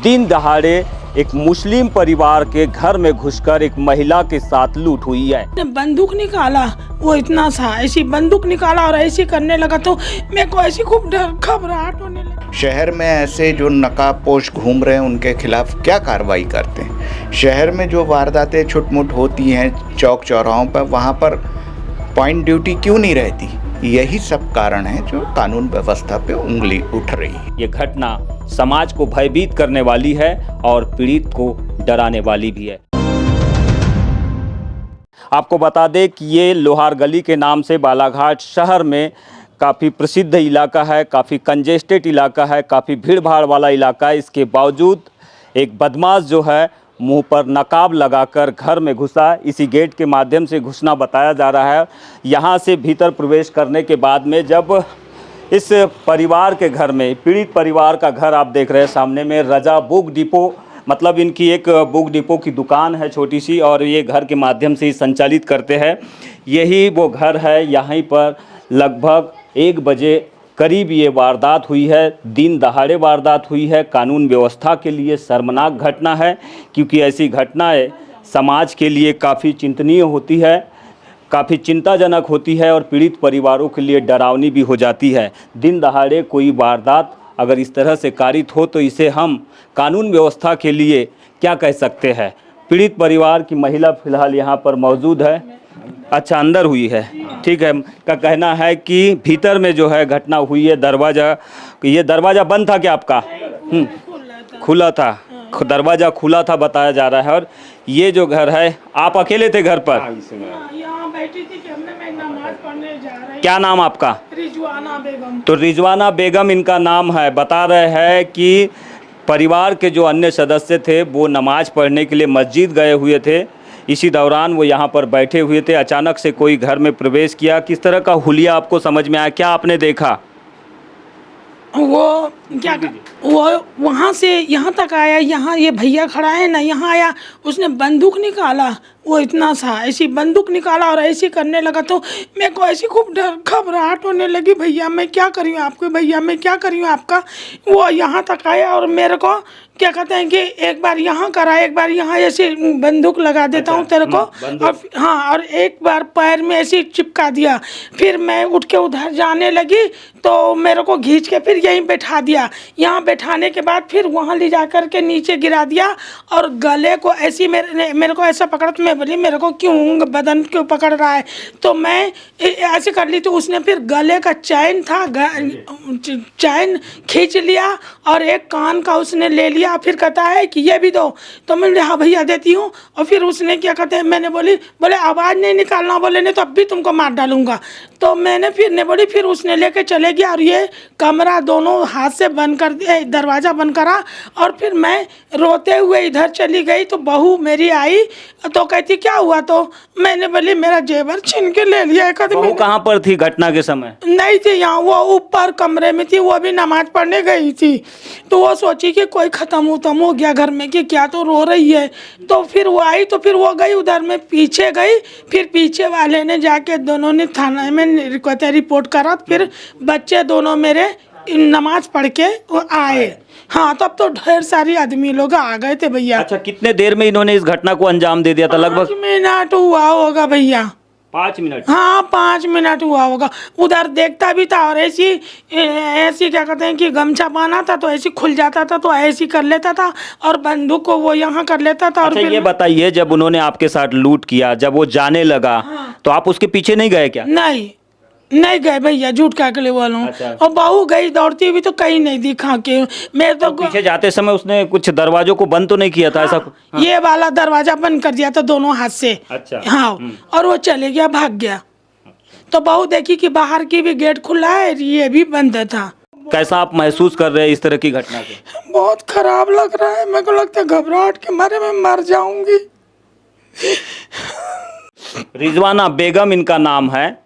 दिन दहाड़े एक मुस्लिम परिवार के घर में घुसकर एक महिला के साथ लूट हुई है। बंदूक निकाला, वो इतना सा ऐसी बंदूक निकाला और ऐसी करने लगा तो मेरे को ऐसी खूब डर घबराहट होने लगी। शहर में ऐसे जो नकाबपोश घूम रहे हैं उनके खिलाफ क्या कार्रवाई करते हैं? शहर में जो वारदातें छुटमुट होती हैं चौक चौराहों पर, वहाँ पर पॉइंट ड्यूटी क्यों नहीं रहती? यही सब कारण है जो कानून व्यवस्था पे उंगली उठ रही है। ये घटना समाज को भयभीत करने वाली है और पीड़ित को डराने वाली भी है। आपको बता दें कि ये लोहार गली के नाम से बालाघाट शहर में काफ़ी प्रसिद्ध इलाका है, काफ़ी कंजेस्टेड इलाका है, काफ़ी भीड़ भाड़ वाला इलाका है। इसके बावजूद एक बदमाश जो है मुंह पर नकाब लगाकर घर में घुसा। इसी गेट के माध्यम से घुसना बताया जा रहा है। यहाँ से भीतर प्रवेश करने के बाद में जब इस परिवार के घर में, पीड़ित परिवार का घर आप देख रहे हैं सामने में, रजा बुक डिपो, मतलब इनकी एक बुक डिपो की दुकान है छोटी सी, और ये घर के माध्यम से ही संचालित करते हैं। यही वो घर है। यहीं पर लगभग 1 बजे करीब ये वारदात हुई है। दिन दहाड़े वारदात हुई है। कानून व्यवस्था के लिए शर्मनाक घटना है, क्योंकि ऐसी घटनाएं समाज के लिए काफ़ी चिंतनीय होती है, काफ़ी चिंताजनक होती है और पीड़ित परिवारों के लिए डरावनी भी हो जाती है। दिन दहाड़े कोई वारदात अगर इस तरह से कारित हो तो इसे हम कानून व्यवस्था के लिए क्या कह सकते हैं। पीड़ित परिवार की महिला फ़िलहाल यहाँ पर मौजूद है। अच्छा, अंदर हुई है, ठीक है। का कहना है कि भीतर में जो है घटना हुई है। ये दरवाज़ा बंद था क्या आपका? खुला था। दरवाज़ा खुला था बताया जा रहा है। और ये जो घर है, आप अकेले थे घर पर? यहाँ बैठी थी कि मैं नमाज पढ़ने जा रही। क्या नाम आपका? रिजवाना बेगम। तो रिजवाना बेगम इनका नाम है। बता रहे हैं कि परिवार के जो अन्य सदस्य थे वो नमाज पढ़ने के लिए मस्जिद गए हुए थे। इसी दौरान वो यहाँ पर बैठे हुए थे। अचानक से कोई घर में प्रवेश किया। किस तरह का हुलिया आपको समझ में आया? क्या आपने देखा? वो क्या वो वहाँ से यहाँ तक आया, यहाँ ये भैया खड़ा है ना, यहाँ आया, उसने बंदूक निकाला, वो इतना सा ऐसी बंदूक निकाला और ऐसी करने लगा तो मेरे को ऐसी खूब डर घबराहट होने लगी। भैया मैं क्या करी हूँ आपको, भैया मैं क्या करी हूँ आपका। वो यहाँ तक आया और मेरे को क्या कहते हैं कि एक बार यहाँ करा, एक बार यहाँ ऐसे बंदूक लगा देता हूँ तेरे को, और हाँ, और एक बार पैर में ऐसे चिपका दिया। फिर मैं उठ के उधर जाने लगी तो मेरे को खींच के फिर यहीं बैठा दिया। यहाँ बैठाने के बाद फिर वहाँ ले जा कर के नीचे गिरा दिया और गले को ऐसी मेरे को ऐसा पकड़ा। तो मैं बोली मेरे को क्यों बदन क्यों पकड़ रहा है, तो मैं ऐसे कर ली। तो उसने फिर गले का चैन था, चैन खींच लिया और एक कान का उसने ले लिया। फिर कहता है कि ये भी दो, तो मैंने हाँ भैया देती हूँ। और फिर उसने क्या कहते हैं, मैंने बोले आवाज़ नहीं निकालना, बोले नहीं तो अब भी तुमको मार डालूंगा। तो मैंने फिर ने बोली, फिर उसने लेके चले गया और ये कमरा दोनों हाथ से बंद कर दिया, दरवाज़ा बंद करा। और फिर मैं रोते हुए इधर चली गई तो बहू मेरी आई तो कहती क्या हुआ, तो मैंने बोली मेरा जेवर छीन के ले लिया। एक आदमी। कहाँ पर थी घटना के समय? नहीं थी यहाँ, वो ऊपर कमरे में थी, वो भी नमाज पढ़ने गई थी। तो वो सोची कि कोई ख़त्म हो गया घर में कि क्या, तो रो रही है। तो फिर वो आई तो फिर वो गई उधर में पीछे गई। फिर पीछे वाले ने जाके दोनों ने थाना में रिपोर्ट करा। फिर बच्चे दोनों मेरे नमाज पढ़ के आए। हाँ, तब तो ढेर सारी आदमी लोग आ गए थे भैया। अच्छा, कितने देर में इन्होंने इस घटना को अंजाम दे दिया था? लगभग 5 मिनट हुआ होगा भैया। 5 मिनट? हाँ, 5 मिनट हुआ होगा। उधर देखता भी था और ऐसी क्या कहते हैं कि गमछा बांधा था तो ऐसी खुल जाता था तो ऐसी कर लेता था और बंदूक को वो यहाँ कर लेता था। और अच्छा, ये बताइए, जब उन्होंने आपके साथ लूट किया, जब वो जाने लगा, हाँ, तो आप उसके पीछे नहीं गए क्या? नहीं गए भैया, झूठ क्या के लिए बोल रहा हूँ। अच्छा। और बहू गई दौड़ती हुई तो कहीं नहीं दिखा के मैं तो पीछे जाते समय उसने कुछ दरवाजों को बंद तो नहीं किया था? हाँ, ऐसा? हाँ। ये वाला दरवाजा बंद कर दिया था दोनों हाथ से। अच्छा। हाँ, और वो चले गया, भाग गया। तो बहू देखी कि बाहर की भी गेट खुला है, ये भी बंद था। कैसा आप महसूस कर रहे हैं इस तरह की घटना से? बहुत खराब लग रहा है, मेरे को लगता है घबराहट के मारे मैं मर जाऊंगी। रिजवाना बेगम इनका नाम है।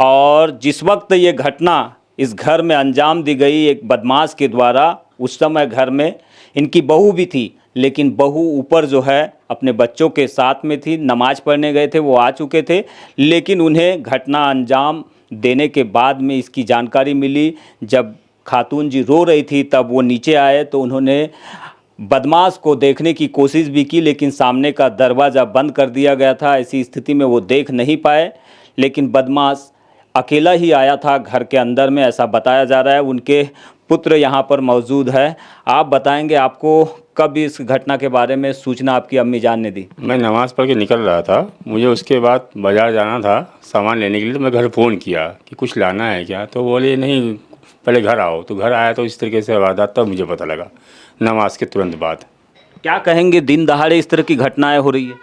और जिस वक्त ये घटना इस घर में अंजाम दी गई एक बदमाश के द्वारा, उस समय घर में इनकी बहू भी थी, लेकिन बहू ऊपर जो है अपने बच्चों के साथ में थी, नमाज पढ़ने गए थे, वो आ चुके थे। लेकिन उन्हें घटना अंजाम देने के बाद में इसकी जानकारी मिली। जब खातून जी रो रही थी तब वो नीचे आए तो उन्होंने बदमाश को देखने की कोशिश भी की, लेकिन सामने का दरवाज़ा बंद कर दिया गया था। ऐसी स्थिति में वो देख नहीं पाए, लेकिन बदमाश अकेला ही आया था घर के अंदर में, ऐसा बताया जा रहा है। उनके पुत्र यहाँ पर मौजूद है। आप बताएंगे, आपको कब इस घटना के बारे में सूचना आपकी अम्मी जान ने दी? मैं नमाज़ पढ़ के निकल रहा था, मुझे उसके बाद बाज़ार जाना था सामान लेने के लिए। तो मैं घर फ़ोन किया कि कुछ लाना है क्या, तो बोले नहीं पहले घर आओ। तो घर आया तो इस तरीके से वारदात तब मुझे पता लगा, नमाज के तुरंत बाद। क्या कहेंगे, दिन दहाड़े इस तरह की घटनाएं हो रही है?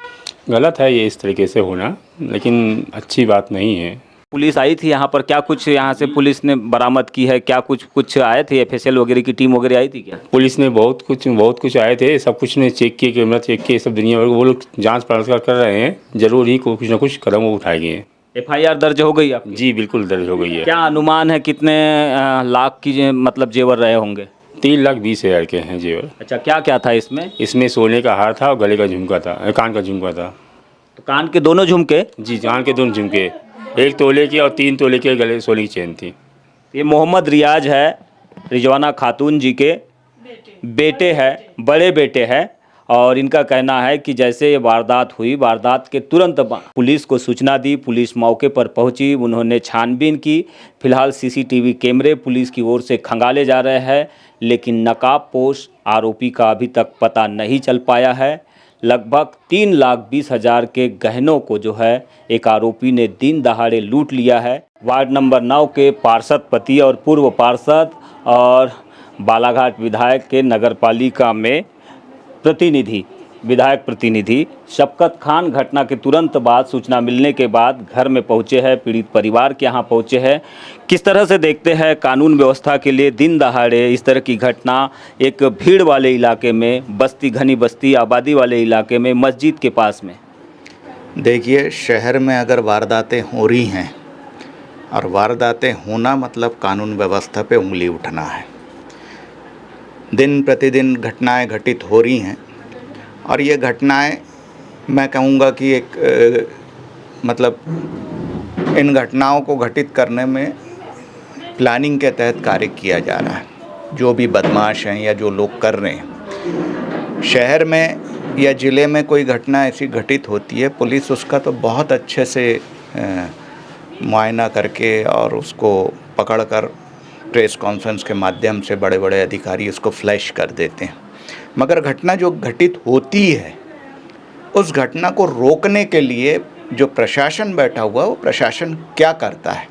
गलत है ये इस तरीके से होना, लेकिन अच्छी बात नहीं है। पुलिस आई थी यहाँ पर, क्या कुछ यहाँ से पुलिस ने बरामद की है? क्या कुछ आए थे, एफएसएल वगैरह की टीम वगैरह आई थी क्या? पुलिस ने बहुत कुछ आए थे, सब कुछ ने चेक किए, कैमरा चेक किए, सब दुनिया भर वो लोग जाँच पड़ताल कर रहे हैं। ज़रूर ही कुछ ना कुछ कदम वो उठाएंगे। एफआईआर दर्ज हो गई आपकी? जी बिल्कुल दर्ज हो गई है। क्या अनुमान है कितने लाख की मतलब जेवर रहे होंगे? 3,20,000 के हैं जेवर। अच्छा, क्या क्या था इसमें? इसमें सोने का हार था और गले का झुमका था, कान का झुमका था। तो कान के दोनों झुमके? जी कान के दोनों झुमके, 1 तोले की और 3 तोले के गले सोने की चेन थी। ये मोहम्मद रियाज है, रिजवाना खातून जी के बेटे हैं, बड़े बेटे हैं। और इनका कहना है कि जैसे ये वारदात हुई, वारदात के तुरंत पुलिस को सूचना दी, पुलिस मौके पर पहुंची, उन्होंने छानबीन की। फिलहाल सीसीटीवी कैमरे पुलिस की ओर से खंगाले जा रहे हैं, लेकिन नकाबपोश आरोपी का अभी तक पता नहीं चल पाया है। लगभग 3,20,000 के गहनों को जो है एक आरोपी ने दिन दहाड़े लूट लिया है। वार्ड नंबर 9 के पार्षद पति और पूर्व पार्षद और बालाघाट विधायक के नगरपालिका में विधायक प्रतिनिधि शफकत खान घटना के तुरंत बाद सूचना मिलने के बाद घर में पहुंचे हैं, पीड़ित परिवार के यहाँ पहुंचे हैं। किस तरह से देखते हैं कानून व्यवस्था के लिए दिन दहाड़े इस तरह की घटना एक भीड़ वाले इलाके में, घनी बस्ती आबादी वाले इलाके में, मस्जिद के पास में? देखिए, शहर में अगर वारदातें हो रही हैं, और वारदातें होना मतलब कानून व्यवस्था पे उंगली उठना है। दिन प्रतिदिन घटनाएं घटित हो रही हैं, और ये घटनाएं मैं कहूँगा कि मतलब इन घटनाओं को घटित करने में प्लानिंग के तहत कार्य किया जा रहा है। जो भी बदमाश हैं या जो लोग कर रहे हैं, शहर में या ज़िले में कोई घटना ऐसी घटित होती है, पुलिस उसका तो बहुत अच्छे से मुआयना करके और उसको पकड़कर प्रेस कॉन्फ्रेंस के माध्यम से बड़े बड़े अधिकारी इसको फ्लैश कर देते हैं। मगर घटना जो घटित होती है, उस घटना को रोकने के लिए जो प्रशासन बैठा हुआ है, वो प्रशासन क्या करता है,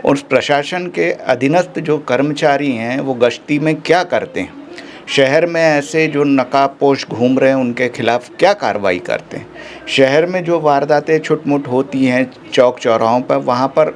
उस प्रशासन के अधीनस्थ जो कर्मचारी हैं वो गश्ती में क्या करते हैं, शहर में ऐसे जो नकाबपोश घूम रहे हैं उनके खिलाफ क्या कार्रवाई करते हैं, शहर में जो वारदातें छुटमुट होती हैं चौक चौराहों पर, वहाँ पर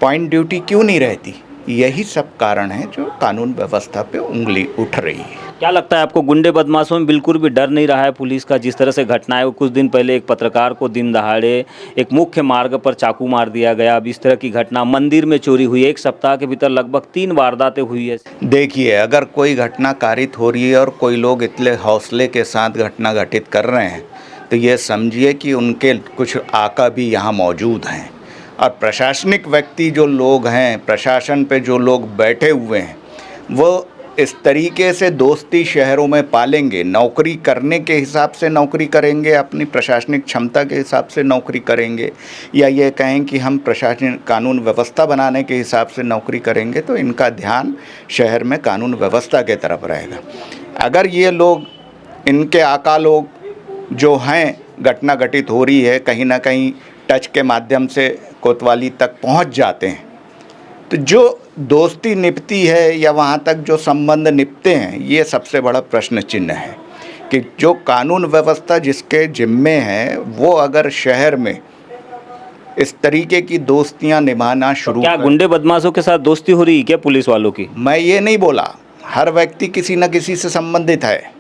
पॉइंट ड्यूटी क्यों नहीं रहती। यही सब कारण है जो कानून व्यवस्था पे उंगली उठ रही है। क्या लगता है आपको, गुंडे बदमाशों में बिल्कुल भी डर नहीं रहा है पुलिस का? जिस तरह से घटनाएं, कुछ दिन पहले एक पत्रकार को दिन दहाड़े एक मुख्य मार्ग पर चाकू मार दिया गया, अब इस तरह की घटना, मंदिर में चोरी हुई, एक सप्ताह के भीतर लगभग 3 वारदातें हुई है। देखिए, अगर कोई घटना कारित हो रही है और कोई लोग इतने हौसले के साथ घटना घटित कर रहे हैं, तो ये समझिए कि उनके कुछ आका भी यहाँ मौजूद हैं। और प्रशासनिक व्यक्ति जो लोग हैं, प्रशासन पे जो लोग बैठे हुए हैं, वो इस तरीके से दोस्ती शहरों में पालेंगे, नौकरी करने के हिसाब से नौकरी करेंगे, अपनी प्रशासनिक क्षमता के हिसाब से नौकरी करेंगे, या ये कहें कि हम प्रशासन कानून व्यवस्था बनाने के हिसाब से नौकरी करेंगे, तो इनका ध्यान शहर में कानून व्यवस्था के तरफ रहेगा। अगर ये लोग, इनके आका लोग जो हैं, घटना घटित हो रही है, कहीं ना कहीं टच के माध्यम से कोतवाली तक पहुंच जाते हैं, तो जो दोस्ती निपती है या वहाँ तक जो संबंध निपते हैं, ये सबसे बड़ा प्रश्न चिन्ह है कि जो कानून व्यवस्था जिसके जिम्मे है, वो अगर शहर में इस तरीके की दोस्तियां निभाना शुरू क्या गुंडे बदमाशों के साथ दोस्ती हो रही है क्या पुलिस वालों की? मैं ये नहीं बोला, हर व्यक्ति किसी न किसी से संबंधित है।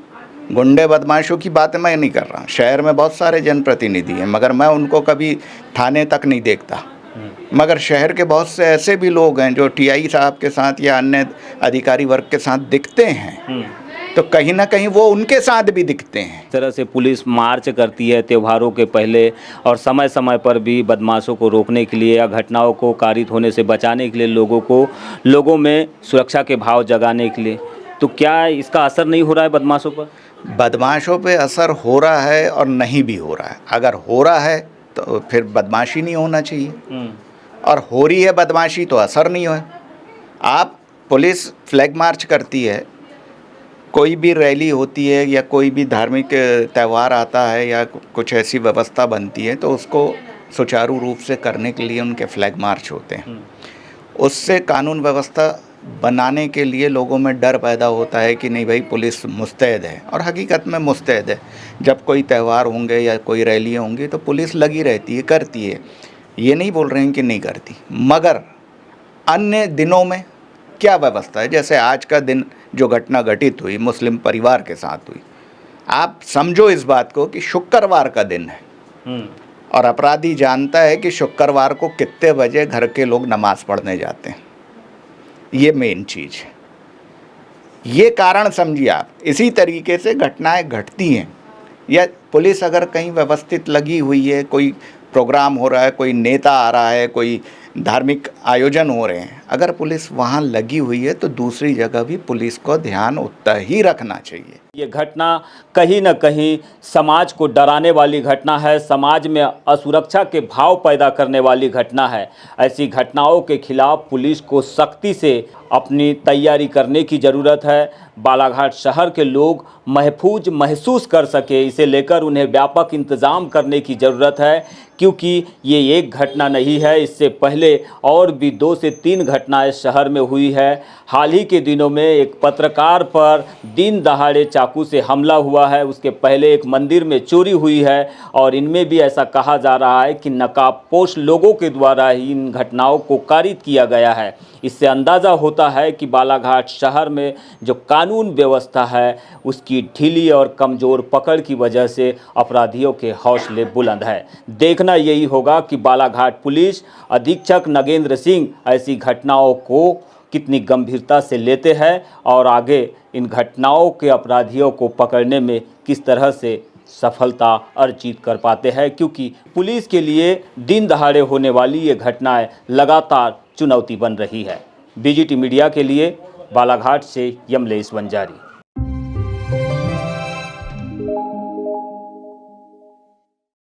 गुंडे बदमाशों की बात मैं नहीं कर रहा। शहर में बहुत सारे जनप्रतिनिधि हैं, मगर मैं उनको कभी थाने तक नहीं देखता। मगर शहर के बहुत से ऐसे भी लोग हैं जो टीआई साहब के साथ या अन्य अधिकारी वर्ग के साथ दिखते हैं, तो कहीं ना कहीं वो उनके साथ भी दिखते हैं। इस तरह से पुलिस मार्च करती है त्योहारों के पहले और समय समय पर भी बदमाशों को रोकने के लिए या घटनाओं को कारित होने से बचाने के लिए लोगों में सुरक्षा के भाव जगाने के लिए, तो क्या इसका असर नहीं हो रहा है बदमाशों पर? बदमाशों पे असर हो रहा है और नहीं भी हो रहा है। अगर हो रहा है तो फिर बदमाशी नहीं होना चाहिए, और हो रही है बदमाशी तो असर नहीं हो। आप पुलिस फ्लैग मार्च करती है, कोई भी रैली होती है या कोई भी धार्मिक त्यौहार आता है या कुछ ऐसी व्यवस्था बनती है, तो उसको सुचारू रूप से करने के लिए उनके फ्लैग मार्च होते हैं। उससे कानून व्यवस्था बनाने के लिए लोगों में डर पैदा होता है कि नहीं भाई पुलिस मुस्तैद है, और हकीकत में मुस्तैद है। जब कोई त्यौहार होंगे या कोई रैलियाँ होंगी तो पुलिस लगी रहती है, करती है, ये नहीं बोल रहे हैं कि नहीं करती। मगर अन्य दिनों में क्या व्यवस्था है? जैसे आज का दिन जो घटना घटित हुई मुस्लिम परिवार के साथ हुई, आप समझो इस बात को कि शुक्रवार का दिन है, और अपराधी जानता है कि शुक्रवार को कितने बजे घर के लोग नमाज़ पढ़ने जाते हैं। ये मेन चीज़ है, ये कारण समझिए आप। इसी तरीके से घटनाएं घटती हैं, या पुलिस अगर कहीं व्यवस्थित लगी हुई है, कोई प्रोग्राम हो रहा है, कोई नेता आ रहा है, कोई धार्मिक आयोजन हो रहे हैं, अगर पुलिस वहाँ लगी हुई है तो दूसरी जगह भी पुलिस को ध्यान उतना ही रखना चाहिए। ये घटना कहीं न कहीं समाज को डराने वाली घटना है, समाज में असुरक्षा के भाव पैदा करने वाली घटना है। ऐसी घटनाओं के खिलाफ पुलिस को सख्ती से अपनी तैयारी करने की ज़रूरत है। बालाघाट शहर के लोग महफूज महसूस कर सके, इसे लेकर उन्हें व्यापक इंतज़ाम करने की ज़रूरत है, क्योंकि ये एक घटना नहीं है, इससे पहले और भी 2 से 3 घटनाएं शहर में हुई है। हाल ही के दिनों में एक पत्रकार पर दिन दहाड़े चाकू से हमला हुआ है, उसके पहले एक मंदिर में चोरी हुई है, और इनमें भी ऐसा कहा जा रहा है कि नकाबपोश लोगों के द्वारा ही इन घटनाओं को कारित किया गया है। इससे अंदाज़ा होता है कि बालाघाट शहर में जो कानून व्यवस्था है उसकी ढीली और कमज़ोर पकड़ की वजह से अपराधियों के हौसले बुलंद है। देखना यही होगा कि बालाघाट पुलिस अधीक्षक नगेंद्र सिंह ऐसी घटनाओं को कितनी गंभीरता से लेते हैं और आगे इन घटनाओं के अपराधियों को पकड़ने में किस तरह से सफलता अर्जित कर पाते हैं, क्योंकि पुलिस के लिए दिन दहाड़े होने वाली ये घटनाएं लगातार चुनौती बन रही है। बीजीटी मीडिया के लिए बालाघाट से यमलेश वंजारी।